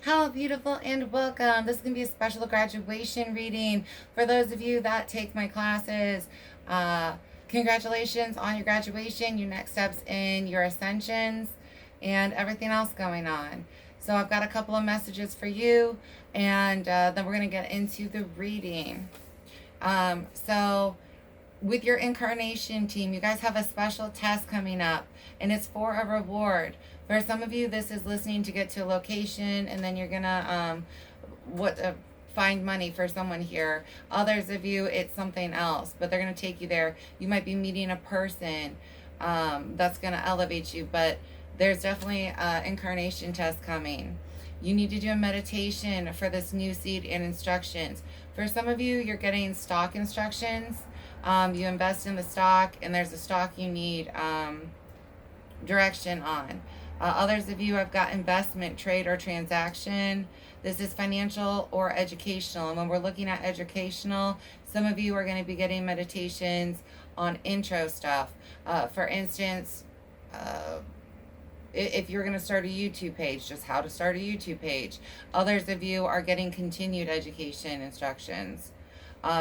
Hello, beautiful, and welcome. This is going to be a special graduation reading for those of you that take my classes. Uh, Congratulations on your graduation, your next steps in your ascensions, and everything else going on. So, I've got a couple of messages for you, and then we're going to get into the reading. So, with your incarnation team, you guys have a special test coming up, and it's for a reward. For some of you, this is listening to get to a location, and then you're gonna find money for someone here. Others of you, it's something else, but they're gonna take you there. You might be meeting a person that's gonna elevate you, but there's definitely an incarnation test coming. You need to do a meditation for this new seed and instructions. For some of you, you're getting stock instructions. You invest in the stock, and there's a stock you need direction on. Others of you have got investment, trade, or transaction. This is financial or educational. And when we're looking at educational, some of you are going to be getting meditations on intro stuff. For instance, if you're going to start a YouTube page, just how to start a YouTube page. Others of you are getting continued education instructions.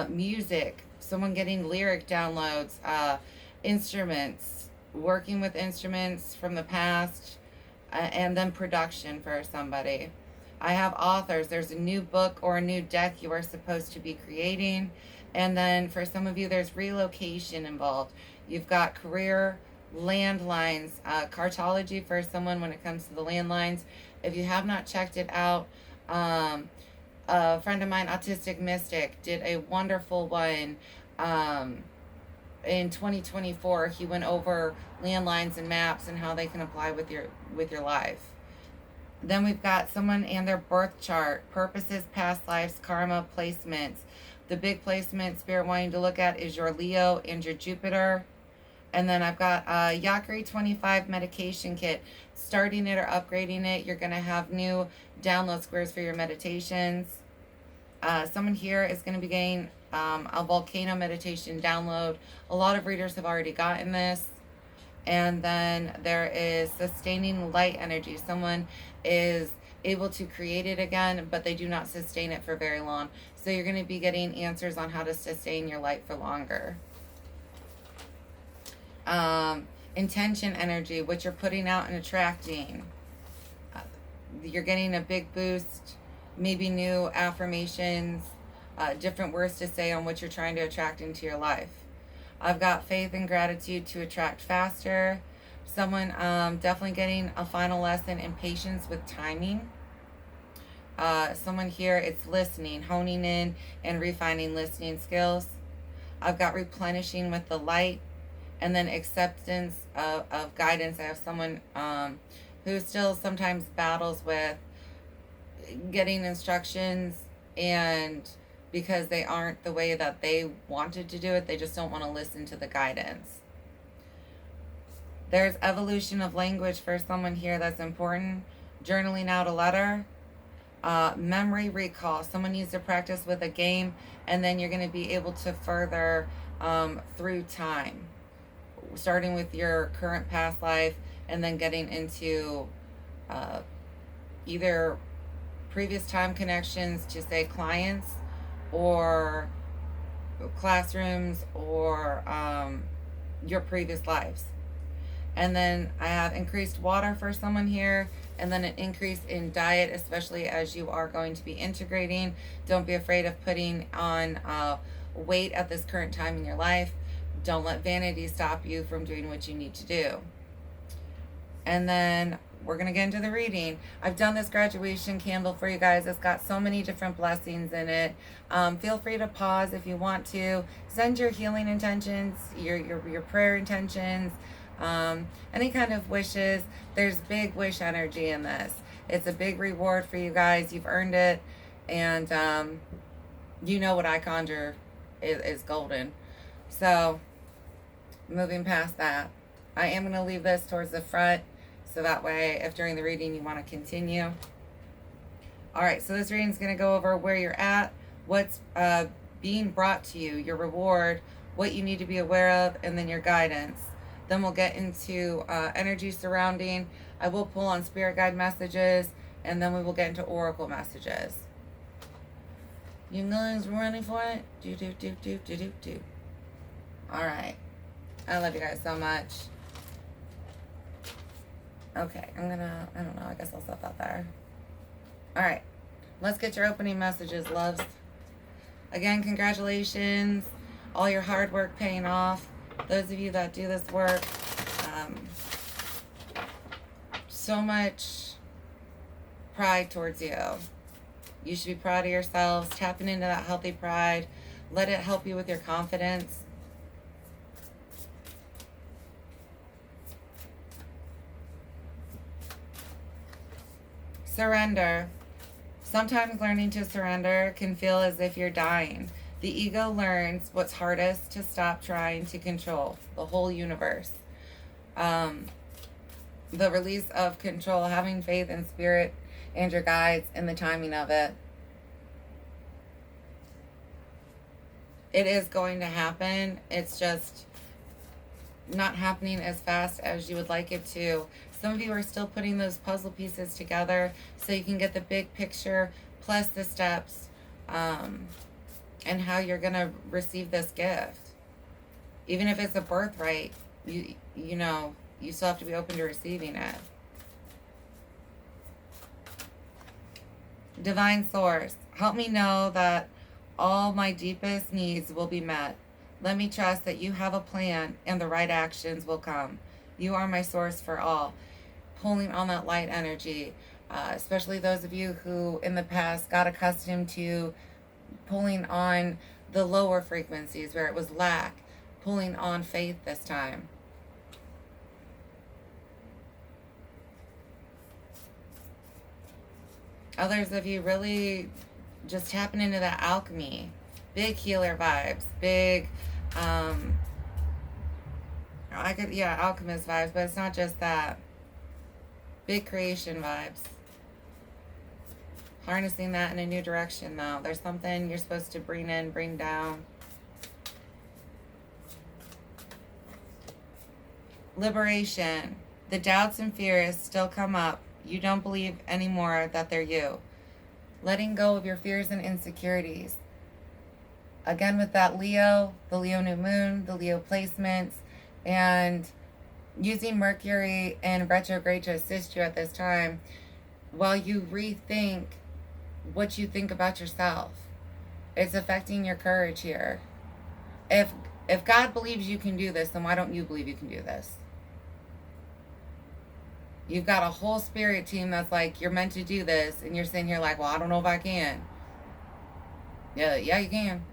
Music, someone getting lyric downloads, instruments, working with instruments from the past, and then production for somebody. I have authors. There's a new book or a new deck you are supposed to be creating. And then for some of you, there's relocation involved. You've got career, landlines, cartology for someone when it comes to the landlines. If you have not checked it out, a friend of mine, Autistic Mystic, did a wonderful one in 2024. He went over landlines and maps and how they can apply with your life. Then we've got someone and their birth chart, purposes, past lives, karma, placements. The big placement Spirit wanting to look at is your Leo and your Jupiter. And then I've got a Yakari 25 medication kit. Starting it or upgrading it, you're going to have new download squares for your meditations. Someone here is going to be getting a volcano meditation download. A lot of readers have already gotten this. And then there is sustaining light energy. Someone is able to create it again, but they do not sustain it for very long. So you're going to be getting answers on how to sustain your light for longer. Intention energy, what you're putting out and attracting. You're getting a big boost, maybe new affirmations, different words to say on what you're trying to attract into your life. I've got faith and gratitude to attract faster. Someone definitely getting a final lesson in patience with timing. Someone here, it's listening, honing in and refining listening skills. I've got replenishing with the light. And then acceptance of guidance. I have someone who still sometimes battles with getting instructions, and because they aren't the way that they wanted to do it, they just don't want to listen to the guidance. There's evolution of language for someone here that's important. Journaling out a letter. Memory recall. Someone needs to practice with a game, and then you're going to be able to further through time. Starting with your current past life and then getting into either previous time connections to, say, clients or classrooms or your previous lives. And then I have increased water for someone here, and then an increase in diet, especially as you are going to be integrating. Don't be afraid of putting on weight at this current time in your life. Don't let vanity stop you from doing what you need to do. And then we're going to get into the reading. I've done this graduation candle for you guys. It's got so many different blessings in it. Feel free to pause if you want to. Send your healing intentions, your prayer intentions, any kind of wishes. There's big wish energy in this. It's a big reward for you guys. You've earned it. And you know what I conjure is golden. So moving past that, I am going to leave this towards the front, so that way if during the reading you want to continue. All right, so this reading is going to go over where you're at, what's being brought to you, your reward, what you need to be aware of, and then your guidance. Then we'll get into energy surrounding. I will pull on spirit guide messages and then we will get into oracle messages. You guys ready for it? Do. All right. I love you guys so much. Okay, I don't know, I guess I'll stop that there. All right, let's get your opening messages, loves. Again, congratulations. All your hard work paying off. Those of you that do this work, so much pride towards you. You should be proud of yourselves, tapping into that healthy pride. Let it help you with your confidence. Surrender. Sometimes learning to surrender can feel as if you're dying. The ego learns what's hardest to stop trying to control the whole universe. The release of control, having faith in spirit and your guides and the timing of it. It is going to happen. It's just not happening as fast as you would like it to. Some of you are still putting those puzzle pieces together so you can get the big picture plus the steps and how you're going to receive this gift. Even if it's a birthright, you know, you still have to be open to receiving it. Divine Source, help me know that all my deepest needs will be met. Let me trust that you have a plan and the right actions will come. You are my source for all. Pulling on that light energy, especially those of you who in the past got accustomed to pulling on the lower frequencies where it was lack, pulling on faith this time. Others of you really just tapping into that alchemy, big healer vibes, big, alchemist vibes, but it's not just that. Big creation vibes. Harnessing that in a new direction though. There's something you're supposed to bring in, bring down. Liberation. The doubts and fears still come up. You don't believe anymore that they're you. Letting go of your fears and insecurities. Again with that Leo, the Leo new moon, the Leo placements, and using Mercury and retrograde to assist you at this time while you rethink what you think about yourself. It's affecting your courage here. If God believes you can do this, then why don't you believe you can do this? You've got a whole spirit team that's like, you're meant to do this, and you're sitting here like, well, I don't know if I can. Yeah, you can.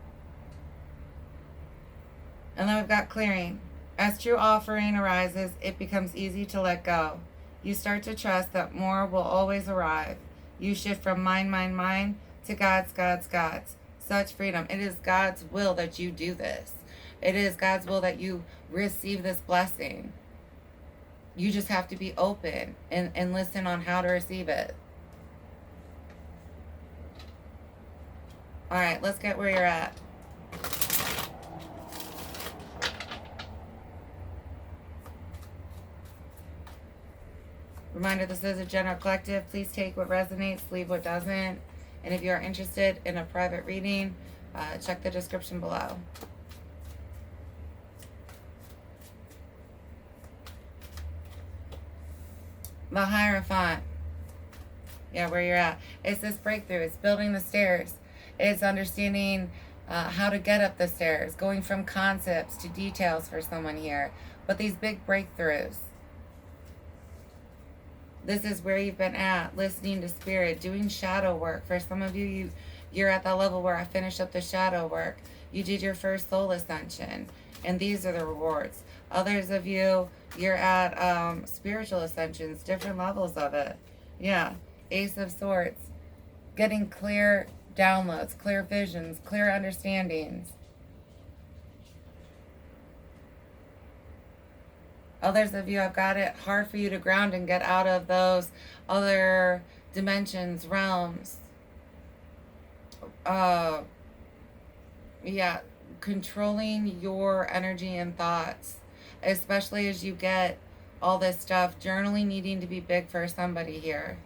And then we've got clearing. As true offering arises, it becomes easy to let go. You start to trust that more will always arrive. You shift from mine to God's. Such freedom. It is God's will that you do this. It is God's will that you receive this blessing. You just have to be open and listen on how to receive it. All right, let's get where you're at. Reminder, this is a general collective. Please take what resonates, leave what doesn't. And if you are interested in a private reading, check the description below. The Hierophant. Yeah, where you're at. It's this breakthrough. It's building the stairs. It's understanding how to get up the stairs. Going from concepts to details for someone here. But these big breakthroughs. This is where you've been at. Listening to spirit. Doing shadow work. For some of you, you're at that level where I finished up the shadow work. You did your first soul ascension. And these are the rewards. Others of you, you're at spiritual ascensions, different levels of it. Yeah, Ace of Swords. Getting clear downloads, clear visions, clear understandings. Others of you, I've got it hard for you to ground and get out of those other dimensions, realms. Controlling your energy and thoughts. Especially as you get all this stuff, journaling needing to be big for somebody here.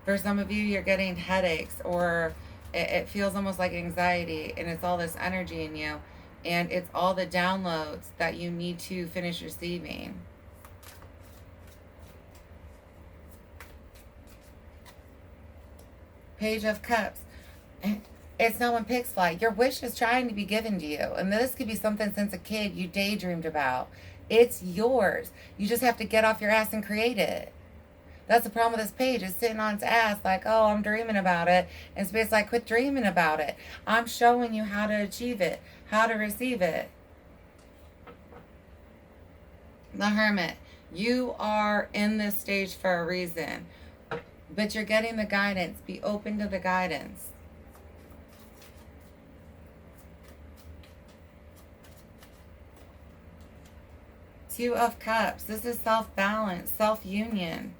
For some of you, you're getting headaches, or it feels almost like anxiety, and it's all this energy in you, and it's all the downloads that you need to finish receiving. Page of Cups. It's no one picks fly. Your wish is trying to be given to you. And this could be something since a kid you daydreamed about. It's yours. You just have to get off your ass and create it. That's the problem with this page. It's sitting on its ass like, oh, I'm dreaming about it. And Space like, quit dreaming about it. I'm showing you how to achieve it, how to receive it. The Hermit. You are in this stage for a reason. But you're getting the guidance. Be open to the guidance. Two of Cups. This is self-balance, self-union.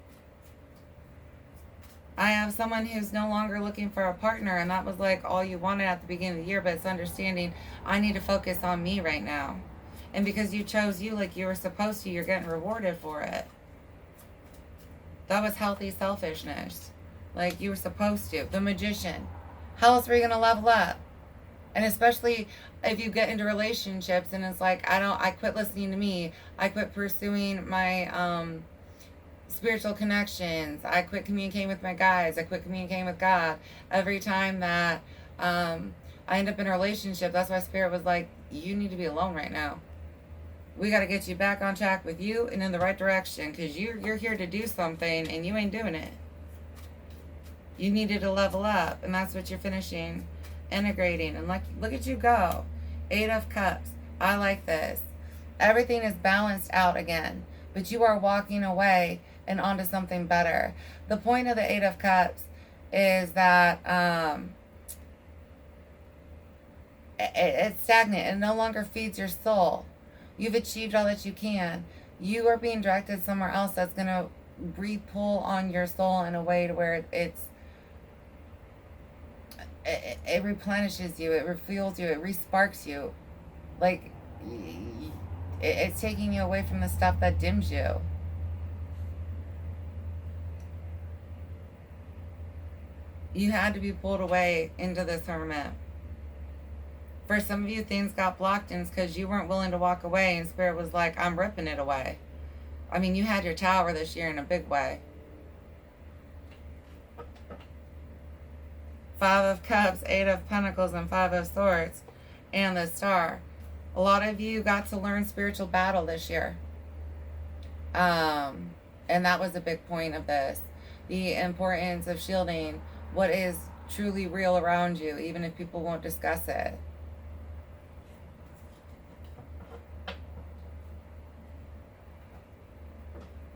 I have someone who's no longer looking for a partner, and that was like all you wanted at the beginning of the year, but it's understanding I need to focus on me right now. And because you chose you like you were supposed to, you're getting rewarded for it. That was healthy selfishness. Like you were supposed to. The Magician. How else are you going to level up? And especially if you get into relationships and it's like, I quit listening to me. I quit pursuing my spiritual connections. I quit communicating with my guides. I quit communicating with God. Every time that I end up in a relationship, that's why Spirit was like, you need to be alone right now. We got to get you back on track with you and in the right direction, because you're here to do something and you ain't doing it. You needed to level up, and that's what you're finishing, integrating. And look at you go. 8 of Cups. I like this. Everything is balanced out again, but you are walking away and onto something better. The point of the 8 of Cups is that it's stagnant. It no longer feeds your soul. You've achieved all that you can. You are being directed somewhere else that's going to re-pull on your soul in a way to where it replenishes you, it refuels you, it resparks you. Like, it's taking you away from the stuff that dims you. You had to be pulled away into this Hermit. For some of you, things got blocked, and it's because you weren't willing to walk away, and Spirit was like, I'm ripping it away. I mean, you had your Tower this year in a big way. 5 of Cups, 8 of Pentacles, and 5 of Swords, and the Star. A lot of you got to learn spiritual battle this year. And that was a big point of this. The importance of shielding what is truly real around you, even if people won't discuss it.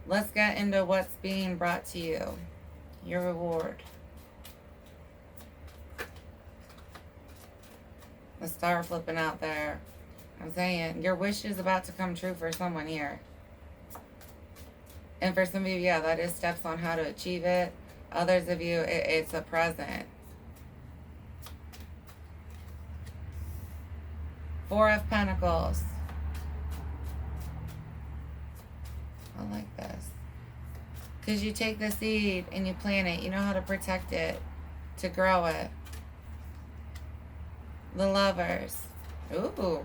Let's get into what's being brought to you. Your reward. The Star flipping out there. I'm saying your wish is about to come true for someone here. And for some of you, yeah, that is steps on how to achieve it. Others of you, it's a present. 4 of Pentacles. I like this. Because you take the seed and you plant it. You know how to protect it, to grow it. The Lovers. Ooh.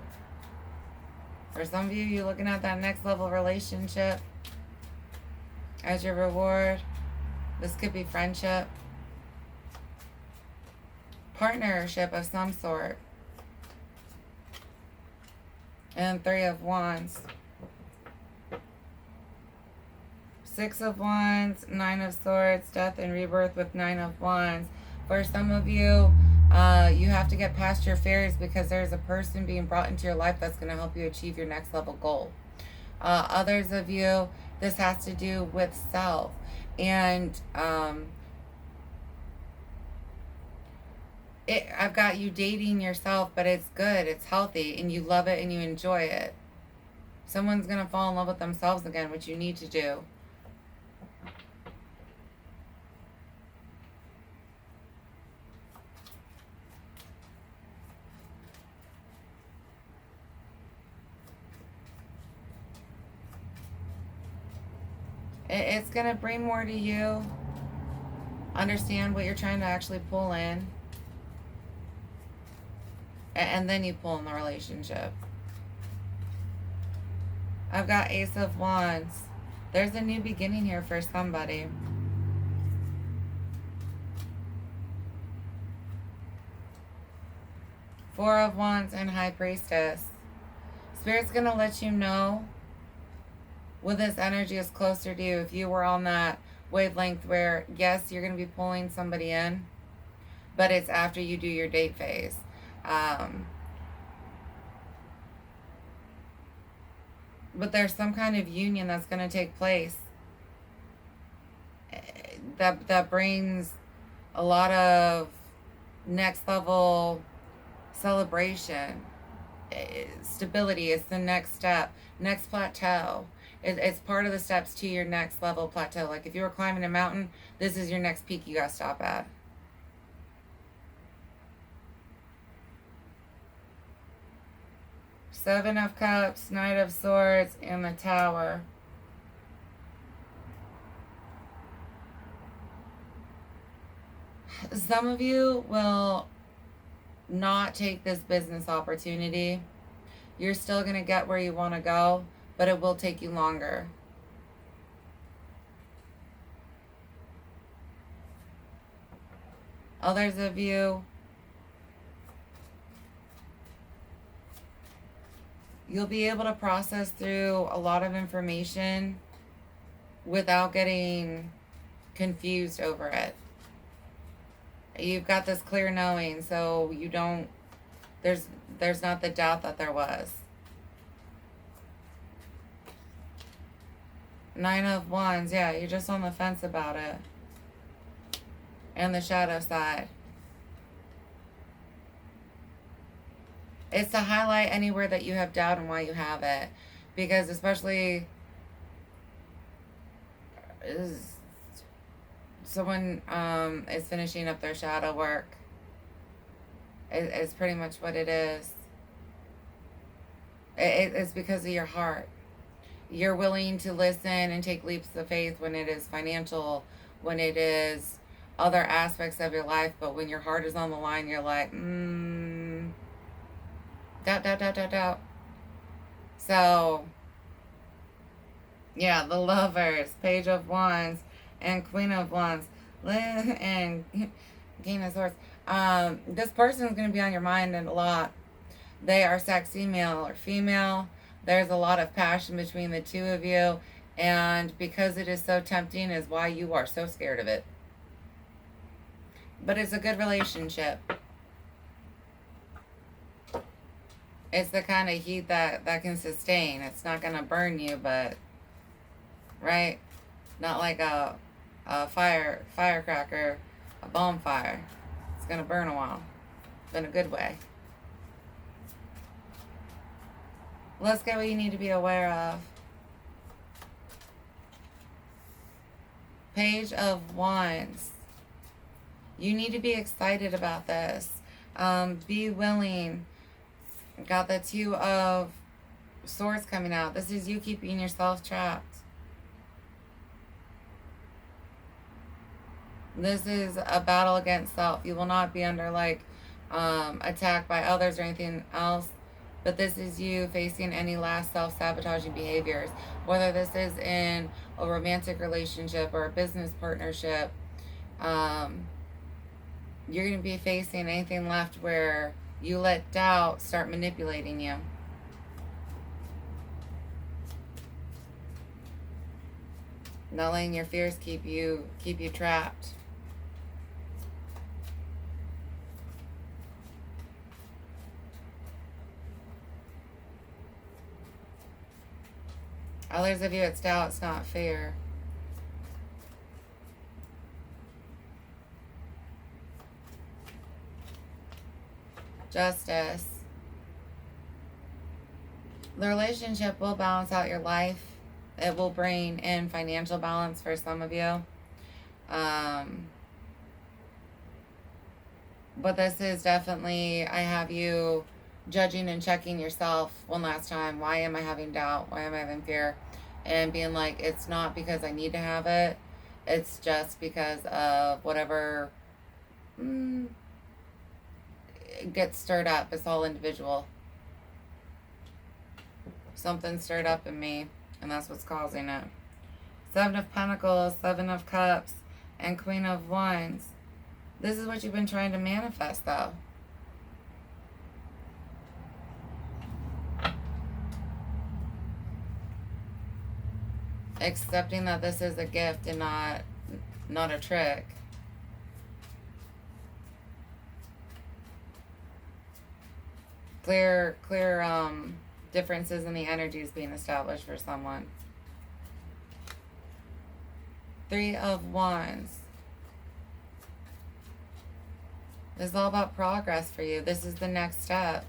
For some of you, you're looking at that next level relationship as your reward. This could be friendship. Partnership of some sort. And 3 of Wands. 6 of Wands, 9 of Swords, Death and Rebirth with 9 of Wands. For some of you, you have to get past your fears because there's a person being brought into your life that's going to help you achieve your next level goal. Others of you, this has to do with self. And I've got you dating yourself, but it's good, it's healthy, and you love it and you enjoy it. Someone's going to fall in love with themselves again, which you need to do. It's going to bring more to you. Understand what you're trying to actually pull in. And then you pull in the relationship. I've got Ace of Wands. There's a new beginning here for somebody. Four of Wands and High Priestess. Spirit's going to let you know when this energy is closer to you. If you were on that wavelength where, yes, you're going to be pulling somebody in, but it's after you do your date phase. But there's some kind of union that's going to take place that brings a lot of next level celebration, stability. It's the next step, next plateau. It's part of the steps to your next level plateau. Like if you were climbing a mountain, this is your next peak you got to stop at. Seven of Cups, Knight of Swords, and the Tower. Some of you will not take this business opportunity. You're still going to get where you want to go, but it will take you longer. Others of you, you'll be able to process through a lot of information without getting confused over it. You've got this clear knowing, so you don't, there's not the doubt that there was. Nine of Wands, yeah, you're just on the fence about it. And the shadow side. It's to highlight anywhere that you have doubt and why you have it. Because especially someone is finishing up their shadow work. It's pretty much what it is. It's because of your heart. You're willing to listen and take leaps of faith when it is financial, when it is other aspects of your life. But when your heart is on the line, you're like, doubt. So, yeah, the Lovers, Page of Wands, and Queen of Wands, and King of Swords. This person is going to be on your mind a lot. They are sexy, male or female. There's a lot of passion between the two of you. And because it is so tempting is why you are so scared of it. But it's a good relationship. It's the kind of heat that can sustain. It's not going to burn you, but, right? Not like a firecracker, a bonfire. It's going to burn a while, in a good way. Let's get what you need to be aware of. Page of Wands. You need to be excited about this. Be willing. Got the Two of Swords coming out. This is you keeping yourself trapped. This is a battle against self. You will not be under attack by others or anything else. But this is you facing any last self-sabotaging behaviors. Whether this is in a romantic relationship or a business partnership. You're going to be facing anything left where you let doubt start manipulating you. Not letting your fears keep you trapped. Others of you, it's doubt, it's not fear. Justice. The relationship will balance out your life. It will bring in financial balance for some of you. But this is definitely, I have you judging and checking yourself one last time. Why am I having doubt? Why am I having fear? And being like, it's not because I need to have it. It's just because of whatever gets stirred up. It's all individual. Something stirred up in me, and that's what's causing it. Seven of Pentacles, Seven of Cups, and Queen of Wands. This is what you've been trying to manifest, though. Accepting that this is a gift and not a trick. Clear differences in the energies being established for someone. Three of Wands. This is all about progress for you. This is the next step.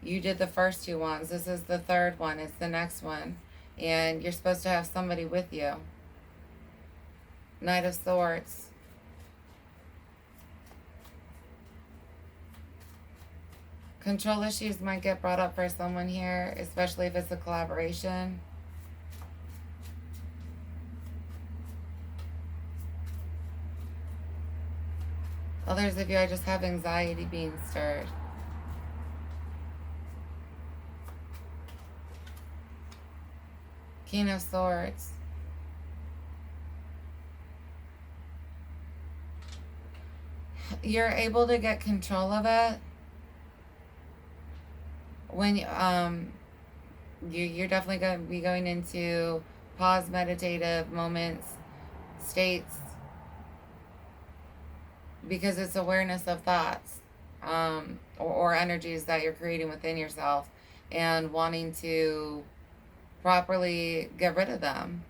You did the first two ones. This is the third one. It's the next one. And you're supposed to have somebody with you. Knight of Swords. Control issues might get brought up for someone here, especially if it's a collaboration. Others of you, I just have anxiety being stirred. King of Swords. You're able to get control of it when you're definitely going to be going into pause meditative moments, states, because it's awareness of thoughts or energies that you're creating within yourself and wanting to properly get rid of them.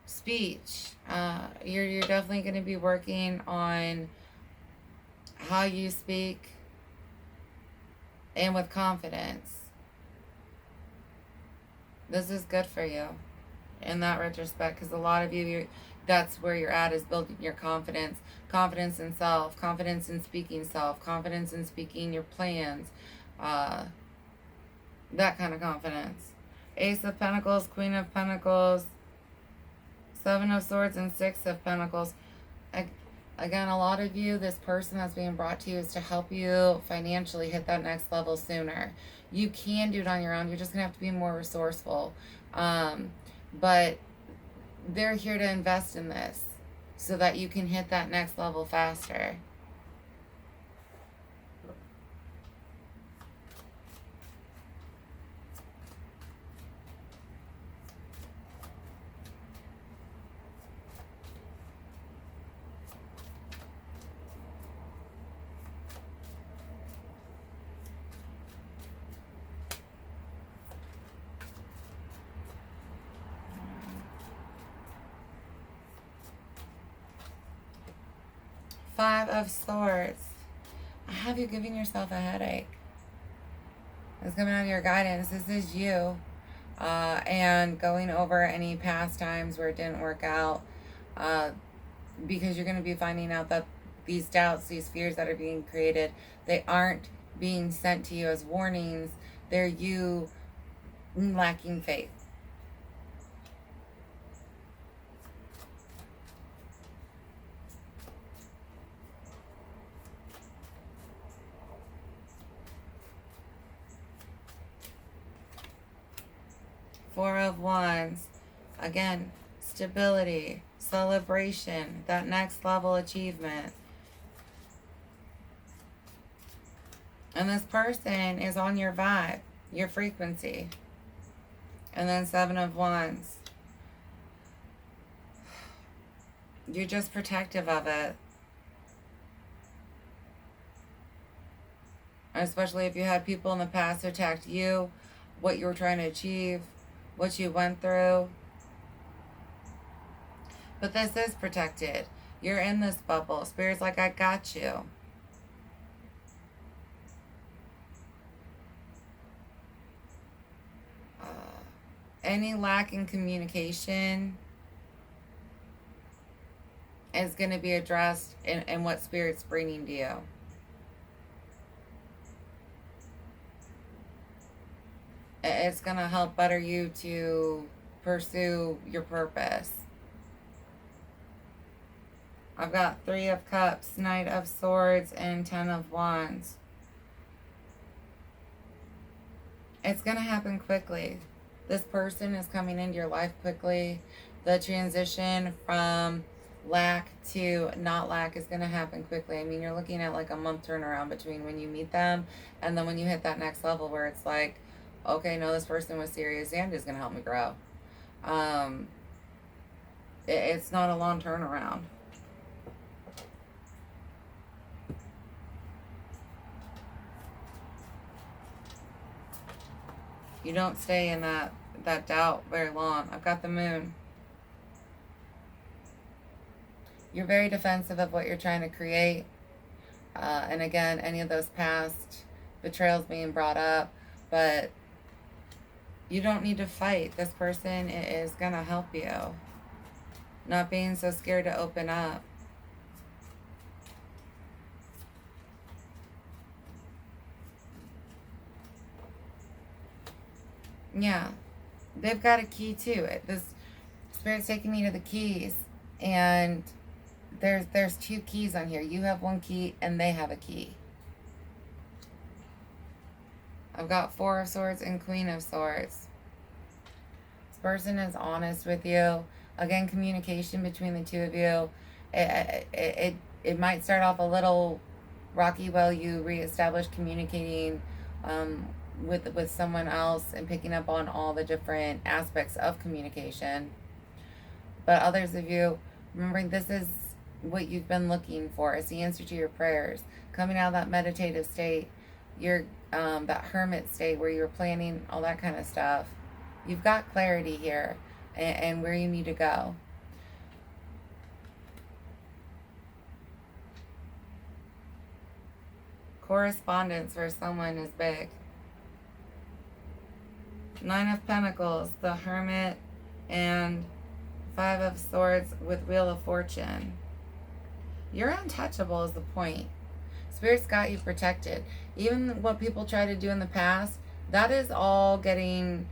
Speech. You're definitely going to be working on how you speak and with confidence. This is good for you in that retrospect, because a lot of you, that's where you're at, is building your confidence. Confidence in self, confidence in speaking self, confidence in speaking your plans, that kind of confidence. Ace of Pentacles, Queen of Pentacles, Seven of Swords, and Six of Pentacles. Again, a lot of you, this person that's being brought to you is to help you financially hit that next level sooner. You can do it on your own. You're just going to have to be more resourceful. But they're here to invest in this so that you can hit that next level faster. Five of Swords. I have you giving yourself a headache. It's coming out of your guidance. This is you. And going over any past times where it didn't work out. Because you're going to be finding out that these doubts, these fears that are being created, they aren't being sent to you as warnings. They're you lacking faith. Four of Wands. Again, stability, celebration, that next level achievement. And this person is on your vibe, your frequency. And then Seven of Wands. You're just protective of it. Especially if you had people in the past who attacked you, what you were trying to achieve, what you went through. But this is protected. You're in this bubble. Spirit's like, I got you. Any lack in communication is going to be addressed in what Spirit's bringing to you. It's going to help better you to pursue your purpose. I've got 3 of Cups, Knight of Swords, and 10 of Wands. It's going to happen quickly. This person is coming into your life quickly. The transition from lack to not lack is going to happen quickly. I mean, you're looking at like a month turnaround between when you meet them and then when you hit that next level where it's like, okay, no, this person was serious and is going to help me grow. It's not a long turnaround. You don't stay in that doubt very long. I've got the Moon. You're very defensive of what you're trying to create. And again, any of those past betrayals being brought up. But you don't need to fight. This person is going to help you. Not being so scared to open up. Yeah, they've got a key to it. This Spirit's taking me to the keys, and there's 2 keys on here. You have 1 key, and they have a key. I've got 4 of Swords and Queen of Swords. This person is honest with you. Again, communication between the 2 of you. It might start off a little rocky while you reestablish communicating with someone else and picking up on all the different aspects of communication. But others of you, remembering this is what you've been looking for. It's the answer to your prayers. Coming out of that meditative state, your that hermit state where you're planning all that kind of stuff. You've got clarity here and where you need to go. Correspondence for someone is big. 9 of Pentacles, the Hermit, and 5 of Swords with Wheel of Fortune. You're untouchable is the point. Spirit's got you protected. Even what people try to do in the past, that is all getting,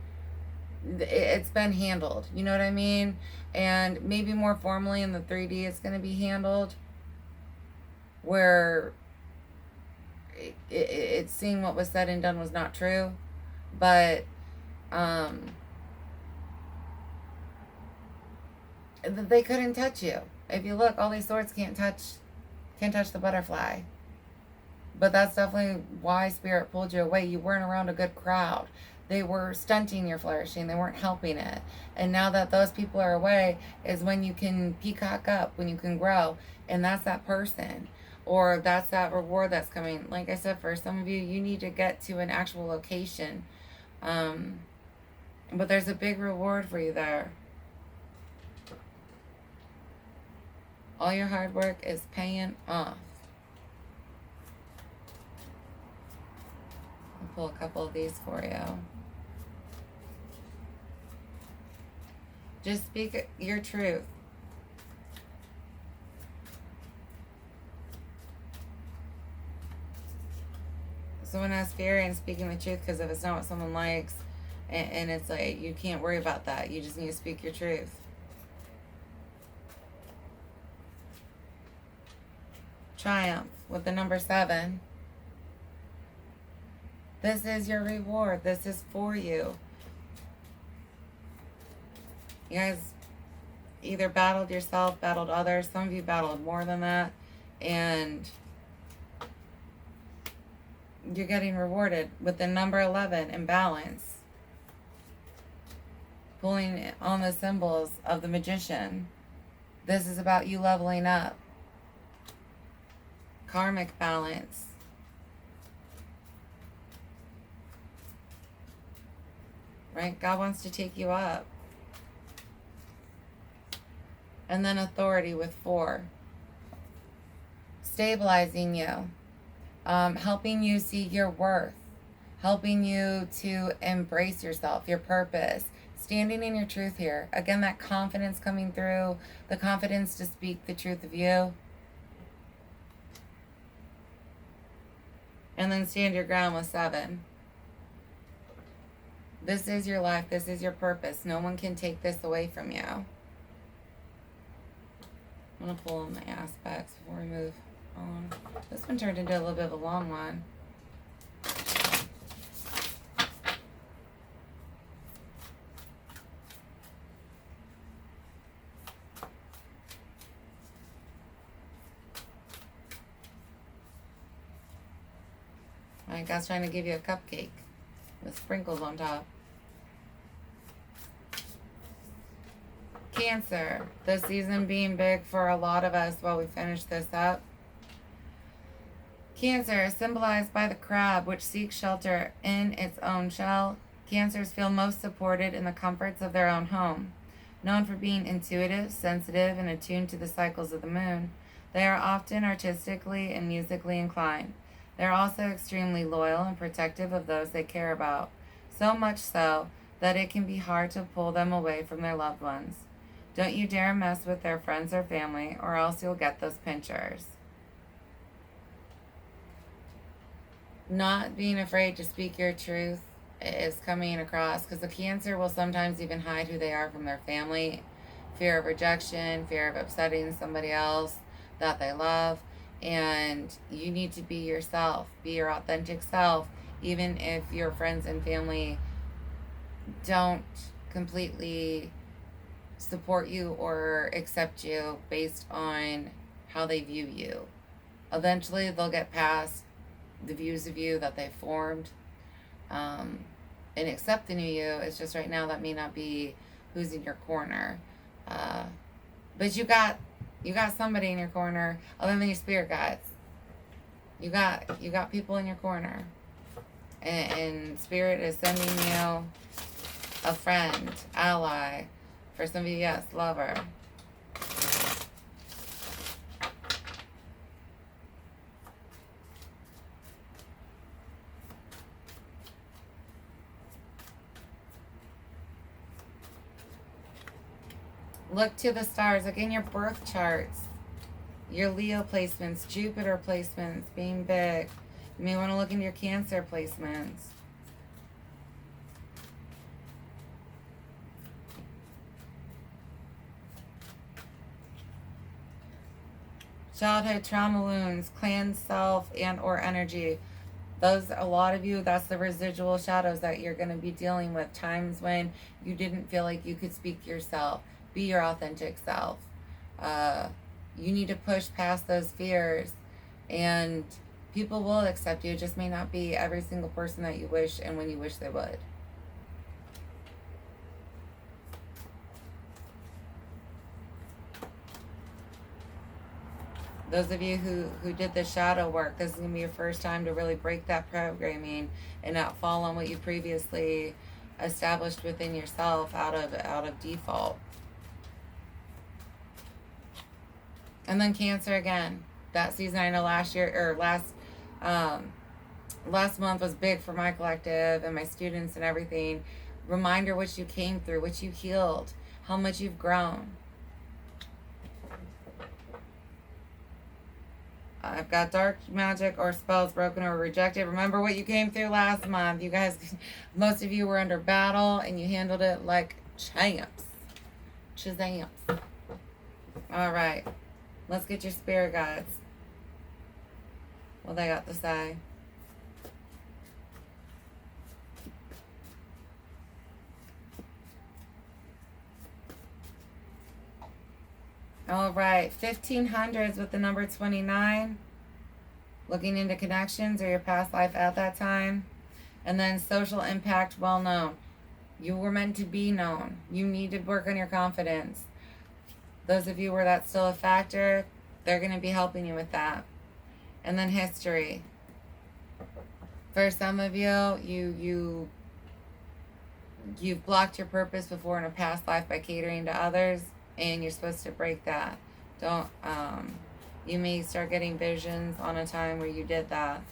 it's been handled. You know what I mean? And maybe more formally in the 3D it's going to be handled. Where it's seeing what was said and done was not true. But they couldn't touch you. If you look, all these swords can't touch the butterfly. But that's definitely why Spirit pulled you away. You weren't around a good crowd. They were stunting your flourishing. They weren't helping it. And now that those people are away is when you can peacock up, when you can grow. And that's that person. Or that's that reward that's coming. Like I said, for some of you, you need to get to an actual location. But there's a big reward for you there. All your hard work is paying off. I'll pull a couple of these for you. Just speak your truth. Someone has fear in speaking the truth because if it's not what someone likes, and it's like, you can't worry about that. You just need to speak your truth. Triumph with the number 7. This is your reward. This is for you. You guys either battled yourself, battled others. Some of you battled more than that. And you're getting rewarded with the number 11 in balance. Pulling on the symbols of the Magician. This is about you leveling up. Karmic balance. Right? God wants to take you up. And then authority with 4. Stabilizing you. Helping you see your worth. Helping you to embrace yourself, your purpose. Standing in your truth here. Again, that confidence coming through. The confidence to speak the truth of you. And then stand your ground with 7. This is your life. This is your purpose. No one can take this away from you. I'm going to pull in the aspects before we move on. This one turned into a little bit of a long one. My God's trying to give you a cupcake with sprinkles on top. Cancer, this season being big for a lot of us while we finish this up. Cancer is symbolized by the crab, which seeks shelter in its own shell. Cancers feel most supported in the comforts of their own home. Known for being intuitive, sensitive, and attuned to the cycles of the moon, they are often artistically and musically inclined. They are also extremely loyal and protective of those they care about, so much so that it can be hard to pull them away from their loved ones. Don't you dare mess with their friends or family, or else you'll get those pinchers. Not being afraid to speak your truth is coming across, because the Cancer will sometimes even hide who they are from their family. Fear of rejection, fear of upsetting somebody else that they love. And you need to be yourself, be your authentic self, even if your friends and family don't completely support you or accept you based on how they view you. Eventually they'll get past the views of you that they formed, and accept the new you. It's just right now that may not be who's in your corner, but you got somebody in your corner other than your spirit guides. You got people in your corner, and spirit is sending you a friend, ally. For some of you, yes, lover. Look to the stars. Look in your birth charts. Your Leo placements, Jupiter placements being big. You may want to look into your Cancer placements. Childhood trauma wounds, clan self and or energy. Those, a lot of you, that's the residual shadows that you're going to be dealing with. Times when you didn't feel like you could speak yourself. Be your authentic self. You need to push past those fears, and people will accept you. It just may not be every single person that you wish and when you wish they would. Those of you who did the shadow work, this is going to be your first time to really break that programming and not fall on what you previously established within yourself out of default. And then Cancer again. That season, I know last month was big for my collective and my students and everything. Reminder what you came through, what you healed, how much you've grown. I've got dark magic or spells broken or rejected. Remember what you came through last month. You guys, most of you were under battle and you handled it like champs. Shazamps. All right. Let's get your spirit guides. What they got to say. All right, 1500s with the number 29. Looking into connections or your past life at that time. And then social impact, well known. You were meant to be known. You need to work on your confidence. Those of you where that's still a factor, they're going to be helping you with that. And then history. For some of you, you've blocked your purpose before in a past life by catering to others, and you're supposed to break that. Don't, you may start getting visions on a time where you did that.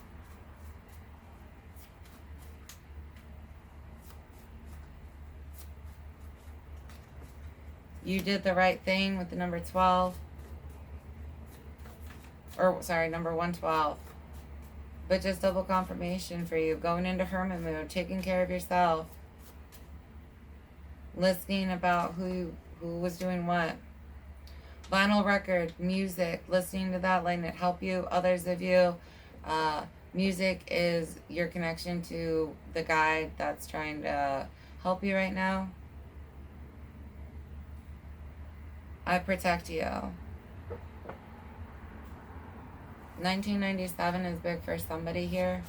You did the right thing with the number 12. Or, sorry, number 112. But just double confirmation for you. Going into hermit mode, taking care of yourself. listening about who was doing what. Vinyl record, music, listening to that, letting it help you. Others of you, music is your connection to the guide that's trying to help you right now. I protect you. 1997 is big for somebody here.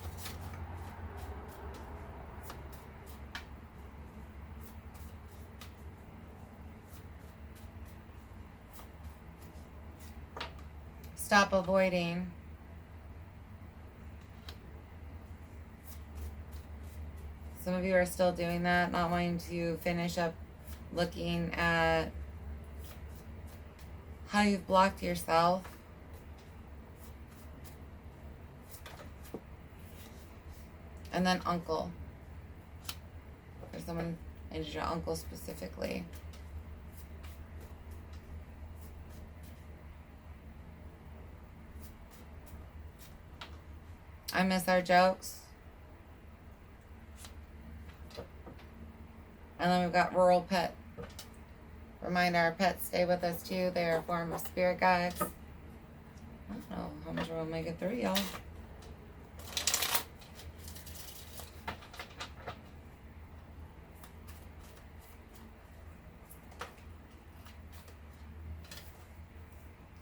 Stop avoiding. Some of you are still doing that, not wanting to finish up looking at how you've blocked yourself. And then uncle. For someone, and your uncle specifically. I miss our jokes. And then we've got rural pet. Remind our pets stay with us too. They are a form of spirit guides. I don't know how much we'll make it through, y'all.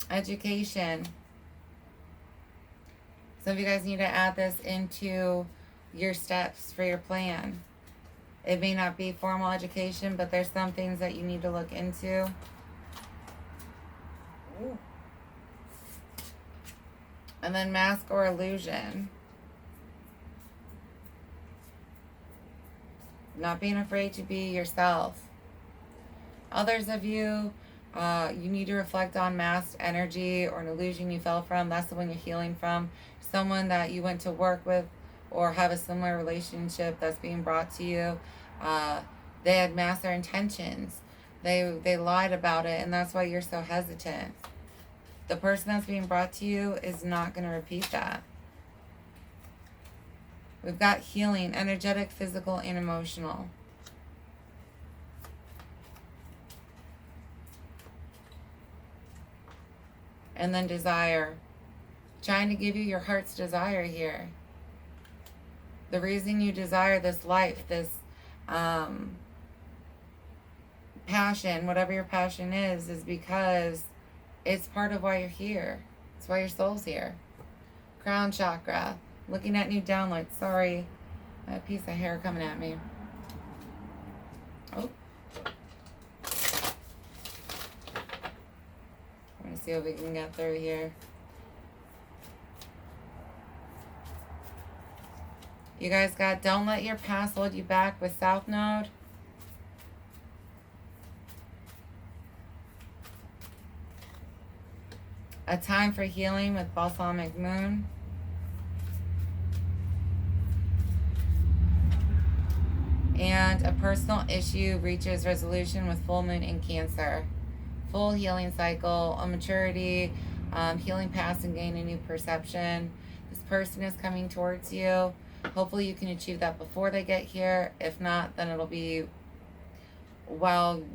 Education. Some of you guys need to add this into your steps for your plan. It may not be formal education, but there's some things that you need to look into. Ooh. And then mask or illusion. Not being afraid to be yourself. Others of you, you need to reflect on masked energy or an illusion you fell from. That's the one you're healing from. Someone that you went to work with or have a similar relationship that's being brought to you. They had masked their intentions. They lied about it, and that's why you're so hesitant. The person that's being brought to you is not going to repeat that. We've got healing, energetic, physical, and emotional. And then desire. Trying to give you your heart's desire here. The reason you desire this life, this passion, whatever your passion is because it's part of why you're here. It's why your soul's here. Crown chakra. Looking at new downloads. Sorry. I have a piece of hair coming at me. Oh. I'm going to see what we can get through here. You guys got don't let your past hold you back with South Node. A time for healing with Balsamic Moon. And a personal issue reaches resolution with full moon in Cancer. Full healing cycle, a maturity, healing past and gain a new perception. This person is coming towards you. Hopefully you can achieve that before they get here. If not, then it'll be while